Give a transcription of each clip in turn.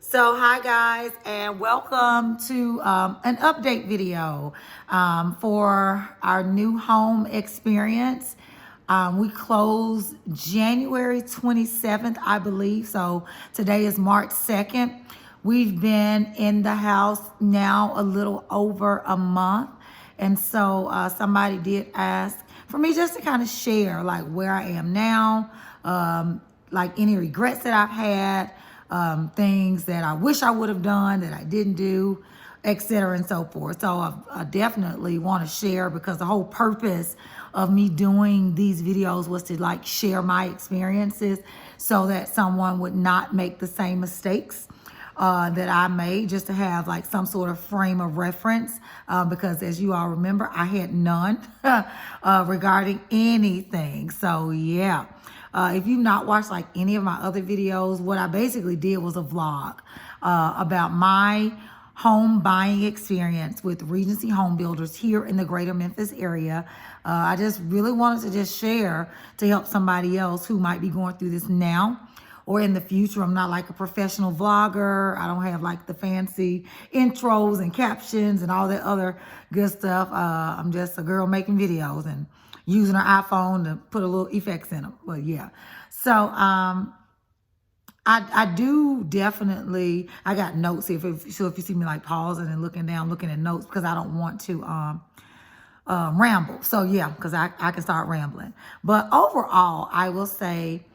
So hi guys, and welcome to an update video for our new home experience. We closed January 27th, I believe. So today is March 2nd. We've been in the house now a little over a month. And so somebody did ask for me just to kind of share like where I am now, like any regrets that I've had, things that I wish I would have done that I didn't do, etc. and so forth. So I definitely want to share, because the whole purpose of me doing these videos was to like share my experiences so that someone would not make the same mistakes that I made, just to have like some sort of frame of reference, because as you all remember, I had none regarding anything. So yeah. If you've not watched like any of my other videos, what I basically did was a vlog about my home buying experience with Regency Home Builders here in the greater Memphis area. I just really wanted to just share to help somebody else who might be going through this now or in the future. I'm not like a professional vlogger. I don't have like the fancy intros and captions and all that other good stuff. I'm just a girl making videos and using her iPhone to put a little effects in them. But yeah, so I do definitely, I got notes here. So if you see me like pausing and looking down, looking at notes, because I don't want to ramble. So yeah, because I can start rambling. But overall, I will say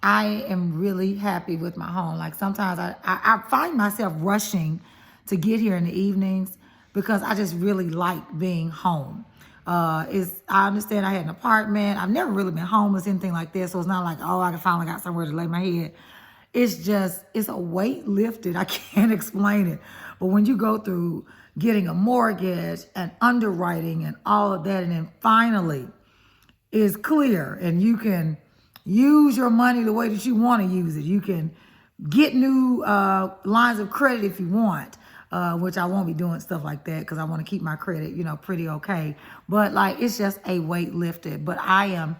I am really happy with my home. Like sometimes I find myself rushing to get here in the evenings because I just really like being home. I understand I had an apartment. I've never really been homeless, anything like this. So it's not like, oh, I finally got somewhere to lay my head. It's a weight lifted. I can't explain it. But when you go through getting a mortgage and underwriting and all of that, and then finally it's clear and you can use your money the way that you want to use it. You can get new lines of credit if you want. Which I won't be doing stuff like that because I want to keep my credit, pretty okay. But like, it's just a weight lifted. But I am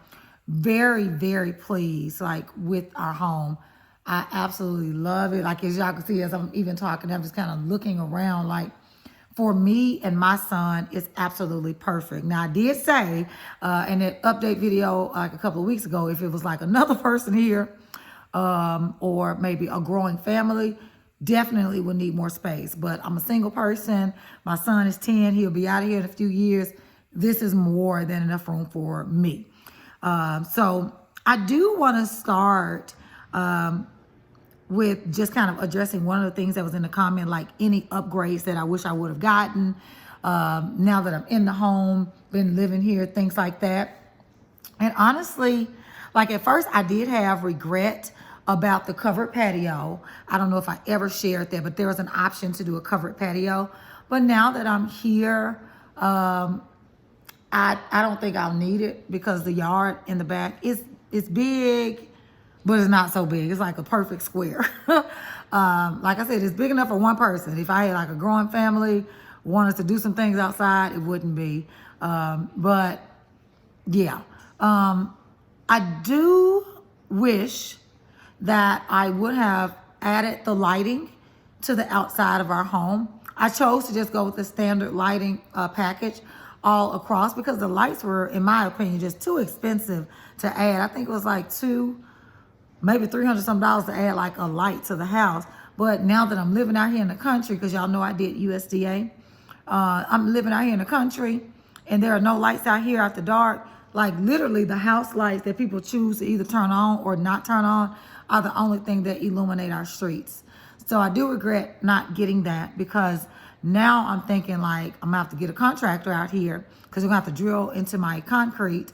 very, very pleased, like with our home. I absolutely love it. Like, as y'all can see, as I'm even talking, I'm just kind of looking around. Like, for me and my son, it's absolutely perfect. Now, I did say in that update video like a couple of weeks ago, if it was like another person here or maybe a growing family, definitely would need more space. But I'm a single person. My son is 10. He'll be out of here in a few years. This is more than enough room for me. So I do want to start with just kind of addressing one of the things that was in the comment, like any upgrades that I wish I would have gotten now that I'm in the home, been living here, things like that. And honestly, like at first I did have regret about the covered patio. I don't know if I ever shared that, but there was an option to do a covered patio. But now that I'm here, I don't think I'll need it, because the yard in the back is big, but it's not so big. It's like a perfect square. Like I said, it's big enough for one person. If I had like a growing family, wanted to do some things outside, it wouldn't be. But yeah, I do wish that I would have added the lighting to the outside of our home. I chose to just go with the standard lighting package all across, because the lights were, in my opinion, just too expensive to add. I think it was like maybe $300 some to add like a light to the house. But now that I'm living out here in the country, because y'all know I did USDA, I'm living out here in the country and there are no lights out here after dark. Like literally the house lights that people choose to either turn on or not turn on are the only thing that illuminate our streets. So I do regret not getting that, because now I'm thinking like I'm gonna have to get a contractor out here, because we're gonna have to drill into my concrete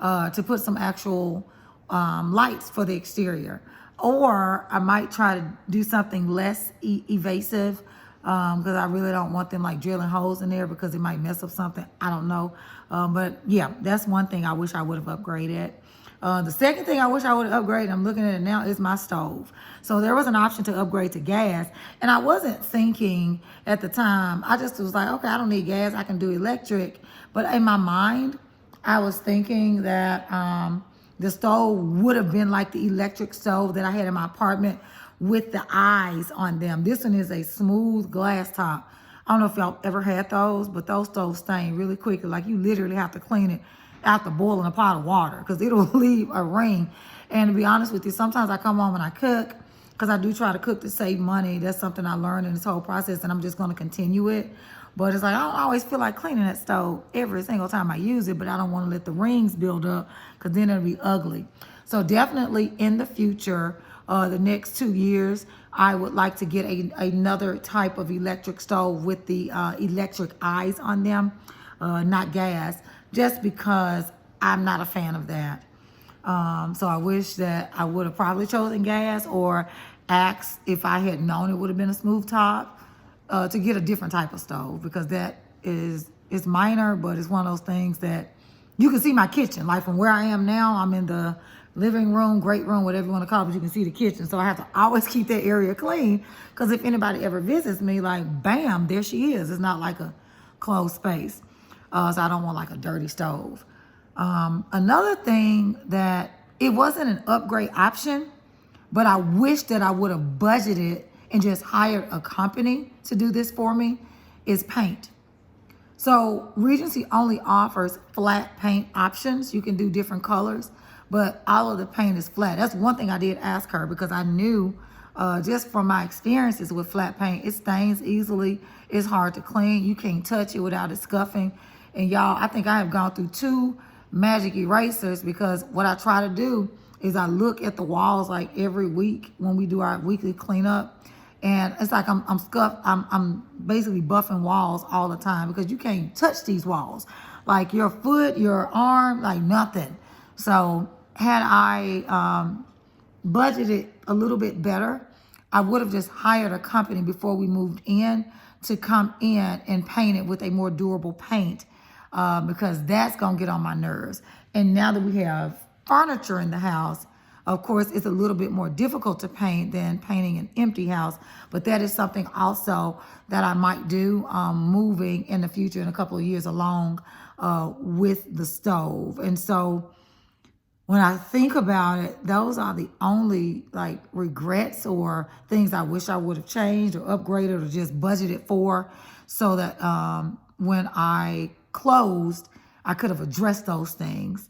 to put some actual lights for the exterior. Or I might try to do something less evasive, because I really don't want them like drilling holes in there, because it might mess up something. I don't know. But yeah, that's one thing I wish I would have upgraded. The second thing I wish I would have upgraded, I'm looking at it now, is my stove. So there was an option to upgrade to gas. And I wasn't thinking at the time, I just was like, okay, I don't need gas, I can do electric. But in my mind, I was thinking that the stove would have been like the electric stove that I had in my apartment, with the eyes on them. This one is a smooth glass top. I don't know if y'all ever had those, but those stoves stain really quickly. Like you literally have to clean it after boiling a pot of water because it'll leave a ring. And to be honest with you, sometimes I come home and I cook because I do try to cook to save money. That's something I learned in this whole process, and I'm just going to continue it. But it's like I don't always feel like cleaning that stove every single time I use it, but I don't want to let the rings build up because then it'll be ugly. So definitely in the future, the next 2 years, I would like to get another type of electric stove with the electric eyes on them, not gas, just because I'm not a fan of that. So I wish that I would have probably chosen gas or asked if I had known it would have been a smooth top to get a different type of stove, because that is minor, but it's one of those things that you can see my kitchen. Like from where I am now, I'm in the living room, great room, whatever you want to call it, but you can see the kitchen. So I have to always keep that area clean because if anybody ever visits me, like, bam, there she is. It's not like a closed space. So I don't want like a dirty stove. Another thing that it wasn't an upgrade option, but I wish that I would have budgeted and just hired a company to do this for me, is paint. So Regency only offers flat paint options. You can do different colors, but all of the paint is flat. That's one thing I did ask her because I knew just from my experiences with flat paint, it stains easily. It's hard to clean. You can't touch it without it scuffing. And y'all, I think I have gone through 2 magic erasers because what I try to do is I look at the walls like every week when we do our weekly cleanup. And it's like I'm scuffed. I'm basically buffing walls all the time because you can't touch these walls. Like your foot, your arm, like nothing. So had I budgeted a little bit better, I would have just hired a company before we moved in to come in and paint it with a more durable paint because that's going to get on my nerves. And now that we have furniture in the house, of course, it's a little bit more difficult to paint than painting an empty house, but that is something also that I might do moving in the future in a couple of years along with the stove. And so when I think about it, those are the only like regrets or things I wish I would have changed or upgraded or just budgeted for so that when I closed, I could have addressed those things.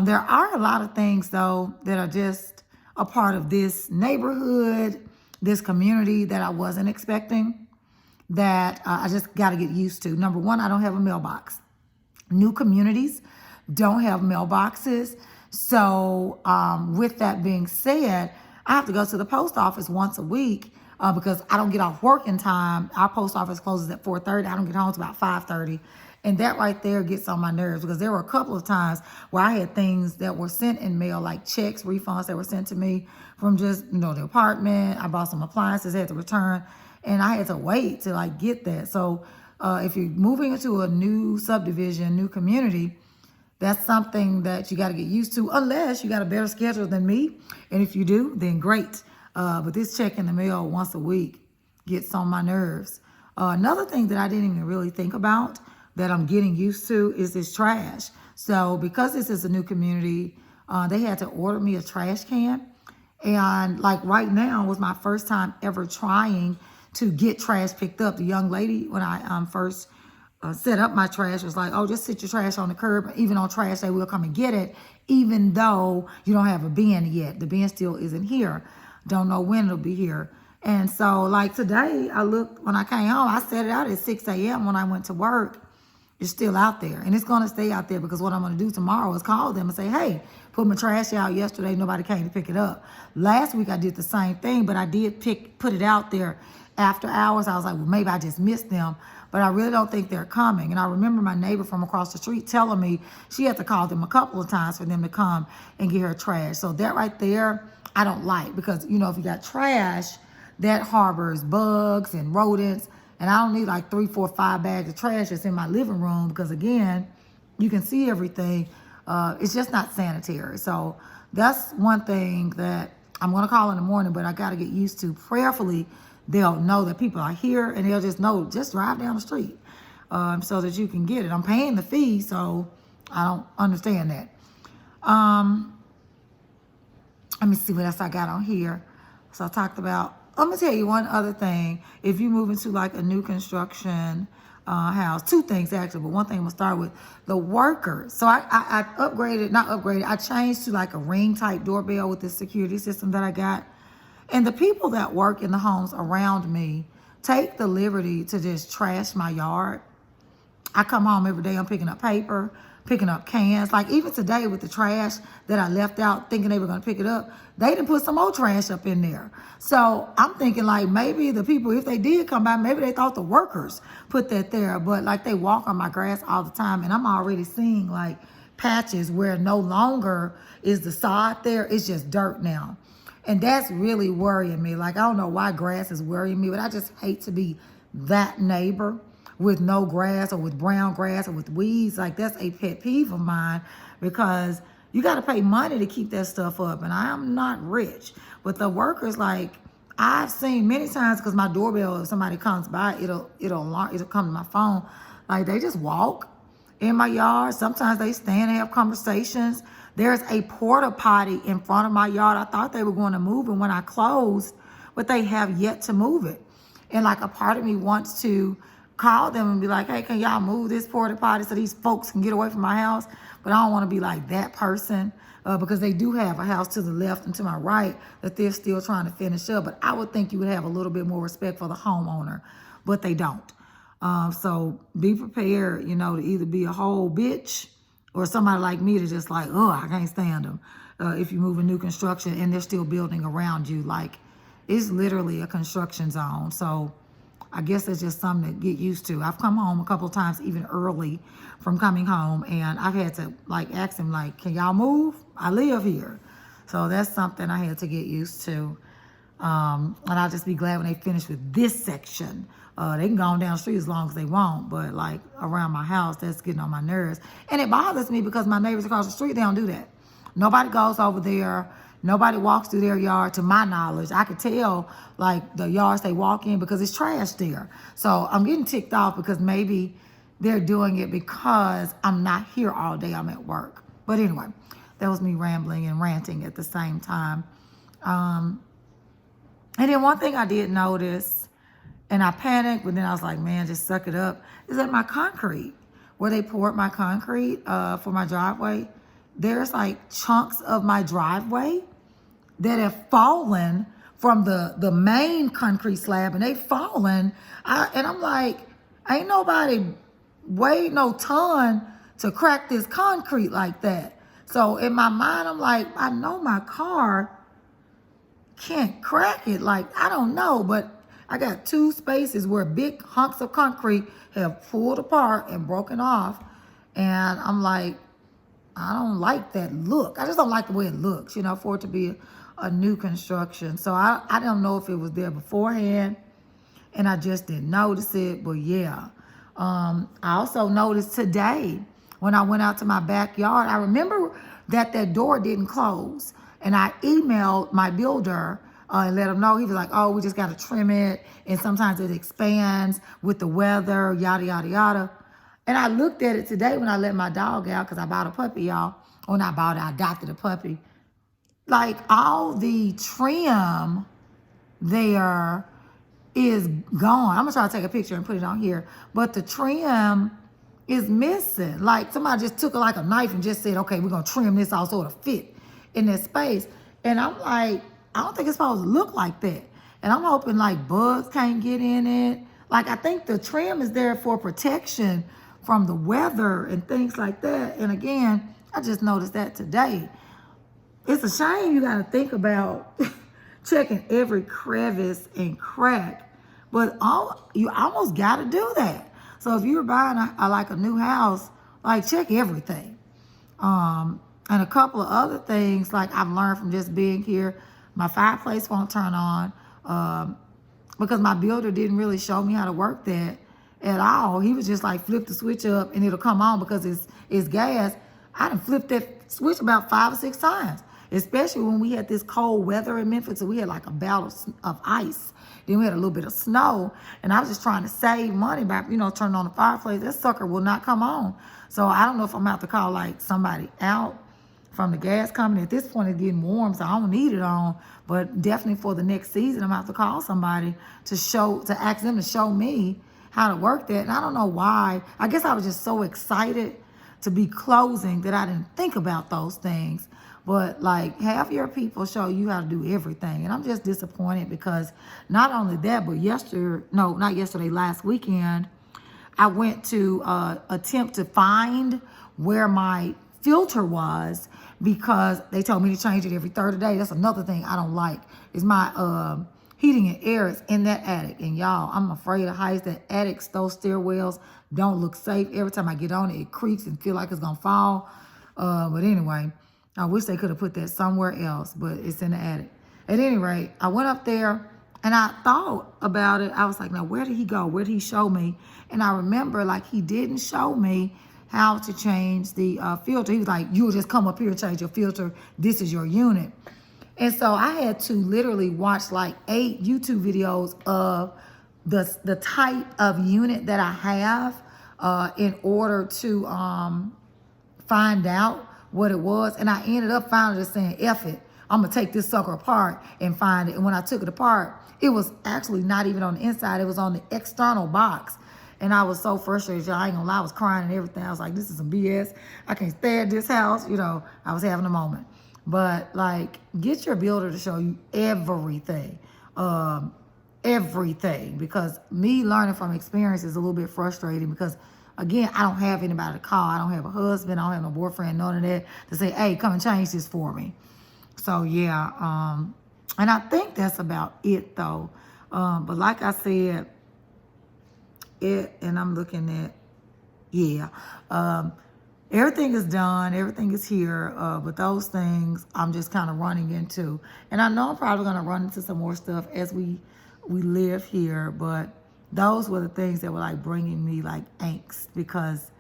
There are a lot of things, though, that are just a part of this neighborhood, this community that I wasn't expecting, that I just got to get used to. Number one, I don't have a mailbox. New communities don't have mailboxes. So with that being said, I have to go to the post office once a week because I don't get off work in time. Our post office closes at 4:30. I don't get home until about 5:30. And that right there gets on my nerves because there were a couple of times where I had things that were sent in mail, like checks, refunds that were sent to me from just, the apartment. I bought some appliances, had to return, and I had to wait to like get that. So if you're moving into a new subdivision, new community, that's something that you got to get used to, unless you got a better schedule than me. And if you do, then great. But this check in the mail once a week gets on my nerves. Another thing that I didn't even really think about that I'm getting used to is this trash. So because this is a new community, they had to order me a trash can. And like right now was my first time ever trying to get trash picked up. The young lady, when I first set up my trash, was like, oh, just sit your trash on the curb. Even on trash day, we'll come and get it, even though you don't have a bin yet. The bin still isn't here. Don't know when it'll be here. And so like today, I looked, when I came home, I set it out at 6 a.m. when I went to work. It's still out there, and it's going to stay out there because what I'm going to do tomorrow is call them and say, hey, put my trash out yesterday. Nobody came to pick it up. Last week I did the same thing, but I did put it out there after hours. I was like, well, maybe I just missed them, but I really don't think they're coming. And I remember my neighbor from across the street telling me she had to call them a couple of times for them to come and get her trash. So that right there, I don't like because, if you got trash, that harbors bugs and rodents. And I don't need like 3, 4, 5 bags of trash that's in my living room because, again, you can see everything. It's just not sanitary. So that's one thing that I'm going to call in the morning, but I got to get used to. Prayerfully, they'll know that people are here, and they'll just know, just drive down the street so that you can get it. I'm paying the fee, so I don't understand that. Let me see what else I got on here. So I talked about, I'm going to tell you one other thing. If you move into like a new construction house, two things actually, but one thing I'm going to start with the workers. So I I changed to like a ring type doorbell with this security system that I got. And the people that work in the homes around me take the liberty to just trash my yard. I come home every day, I'm picking up paper, picking up cans. Like even today with the trash that I left out thinking they were going to pick it up, they didn't put some more trash up in there. So I'm thinking like maybe the people, if they did come by, maybe they thought the workers put that there. But like they walk on my grass all the time, and I'm already seeing like patches where no longer is the sod there, it's just dirt now. And that's really worrying me. Like I don't know why grass is worrying me, but I just hate to be that neighbor with no grass or with brown grass or with weeds. Like that's a pet peeve of mine, because you got to pay money to keep that stuff up, and I am not rich. But the workers, like I've seen many times, because my doorbell, if somebody comes by, it'll come to my phone. Like they just walk in my yard. Sometimes they stand and have conversations. There's a porta potty in front of my yard. I thought they were going to move it when I closed, but they have yet to move it. And like a part of me wants to call them and be like, hey, can y'all move this porta potty so these folks can get away from my house? But I don't want to be like that person, because they do have a house to the left and to my right that they're still trying to finish up. But I would think you would have a little bit more respect for the homeowner, but they don't. So be prepared, to either be a whole bitch or somebody like me to just like, oh, I can't stand them. If you move in new construction and they're still building around you, like it's literally a construction zone. So I guess it's just something to get used to. I've come home a couple of times, even early from coming home, and I've had to like ask them, like, can y'all move? I live here. So that's something I had to get used to. And I'll just be glad when they finish with this section. They can go on down the street as long as they want, but like around my house, that's getting on my nerves. And it bothers me because my neighbors across the street, they don't do that. Nobody goes over there. Nobody walks through their yard, to my knowledge. I could tell like the yards they walk in because it's trash there. So I'm getting ticked off because maybe they're doing it because I'm not here all day. I'm at work. But anyway, that was me rambling and ranting at the same time. And then one thing I did notice, and I panicked, but then I was like, man, just suck it up, is that my concrete, where they poured my concrete for my driveway, there's like chunks of my driveway that have fallen from the main concrete slab, and they've fallen. And I'm like, ain't nobody weighed no ton to crack this concrete like that. So in my mind, I'm like, I know my car can't crack it. Like, I don't know, but I got two spaces where big hunks of concrete have pulled apart and broken off. And I'm like, I don't like that look. I just don't like the way it looks, for it to be a new construction. So I don't know if it was there beforehand and I just didn't notice it, but yeah. I also noticed today when I went out to my backyard, I remember that door didn't close. And I emailed my builder and let him know. He was like, oh, we just got to trim it. And sometimes it expands with the weather, yada, yada, yada. And I looked at it today when I let my dog out, because I bought a puppy, y'all. Or not bought it, I adopted a puppy. Like all the trim there is gone. I'm going to try to take a picture and put it on here. But the trim is missing. Like somebody just took like a knife and just said, okay, we're going to trim this off so it'll fit in that space. And I'm like, I don't think it's supposed to look like that. And I'm hoping like bugs can't get in it. Like I think the trim is there for protection from the weather and things like that. And again, I just noticed that today. It's a shame you got to think about checking every crevice and crack, but you almost got to do that. So if you're buying a new house, like check everything. And a couple of other things, like I've learned from just being here, my fireplace won't turn on because my builder didn't really show me how to work that at all. He was just like, flip the switch up and it'll come on because it's gas. I done flipped that switch about 5 or 6 times, especially when we had this cold weather in Memphis. So we had like a bout of ice. Then we had a little bit of snow, and I was just trying to save money by, turning on the fireplace. That sucker will not come on. So I don't know if I'm about to call like somebody out from the gas company. At this point, it's getting warm, so I don't need it on. But definitely for the next season, I'm going to have to call somebody to ask them to show me how to work that. And I don't know why. I guess I was just so excited to be closing that I didn't think about those things. But like, have your people show you how to do everything. And I'm just disappointed because not only that, but last weekend, I went to attempt to find where my filter was because they told me to change it every third day. That's another thing I don't like is my heating and air is in that attic. And y'all, I'm afraid of heights. That attics, those stairwells don't look safe. Every time I get on it, it creaks and feel like it's going to fall. But anyway, I wish they could have put that somewhere else, but it's in the attic. At any rate, I went up there and I thought about it. I was like, now, where did he go? Where did he show me? And I remember, like, he didn't show me how to change the filter. He was like, you'll just come up here and change your filter. This is your unit. And so I had to literally watch like 8 YouTube videos of the type of unit that I have in order to find out what it was. And I ended up finally just saying, F it. I'm going to take this sucker apart and find it. And when I took it apart, it was actually not even on the inside. It was on the external box. And I was so frustrated. Y'all, I ain't gonna lie, I was crying and everything. I was like, this is some BS. I can't stay at this house. You know, I was having a moment. But like, get your builder to show you everything. Everything. Because me learning from experience is a little bit frustrating because, again, I don't have anybody to call. I don't have a husband. I don't have no boyfriend, none of that, to say, hey, come and change this for me. So, yeah. And I think that's about it, though. But like I said, and I'm looking at, everything is done. Everything is here. But those things I'm just kind of running into. And I know I'm probably going to run into some more stuff as we live here. But those were the things that were like bringing me like angst because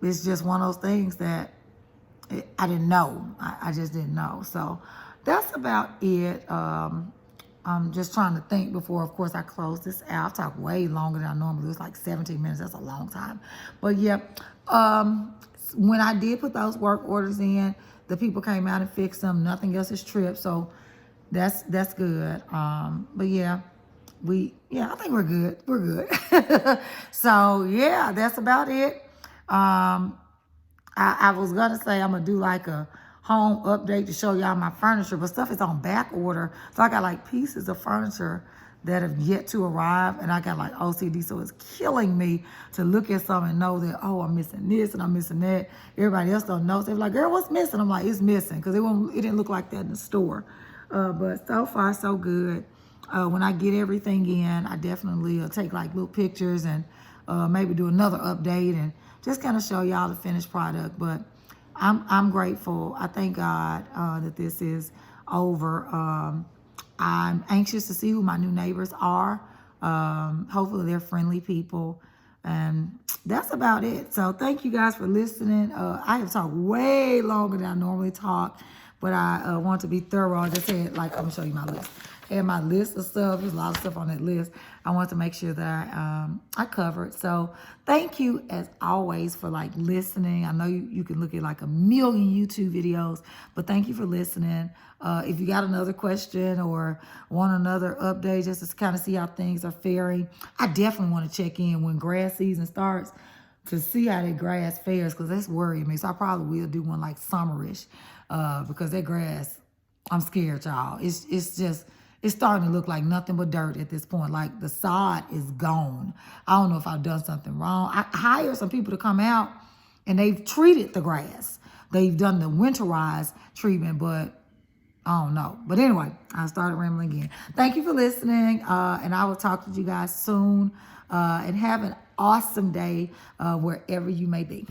it's just one of those things that I didn't know. I just didn't know. So that's about it. I'm just trying to think before, of course, I close this out. I've talked way longer than I normally do. It's like 17 minutes. That's a long time. But, yeah, when I did put those work orders in, the people came out and fixed them. Nothing else is tripped. So that's good. But, yeah, I think we're good. We're good. So, yeah, that's about it. I was going to say I'm going to do like a home update to show y'all my furniture, but stuff is on back order. So I got like pieces of furniture that have yet to arrive, and I got like OCD, so it's killing me to look at something and know that, oh, I'm missing this and I'm missing that. Everybody else don't know. So they're like, girl, what's missing? I'm like, it's missing, because it didn't look like that in the store. But so far, so good. When I get everything in, I definitely take like little pictures and maybe do another update and just kind of show y'all the finished product. But I'm grateful. I thank God that this is over. I'm anxious to see who my new neighbors are. Hopefully they're friendly people. And that's about it. So thank you guys for listening. I have talked way longer than I normally talk, but I want to be thorough. I just said, like, I'm going to show you my list. And my list of stuff, there's a lot of stuff on that list. I want to make sure that I cover it. So thank you, as always, for like listening. I know you can look at like a million YouTube videos, but thank you for listening. If you got another question or want another update just to kind of see how things are faring, I definitely want to check in when grass season starts to see how that grass fares, because that's worrying me. So I probably will do one like summerish because that grass, I'm scared, y'all. It's starting to look like nothing but dirt at this point. Like the sod is gone. I don't know if I've done something wrong. I hired some people to come out and they've treated the grass. They've done the winterized treatment, but I don't know. But anyway, I started rambling again. Thank you for listening. And I will talk to you guys soon. And have an awesome day wherever you may be.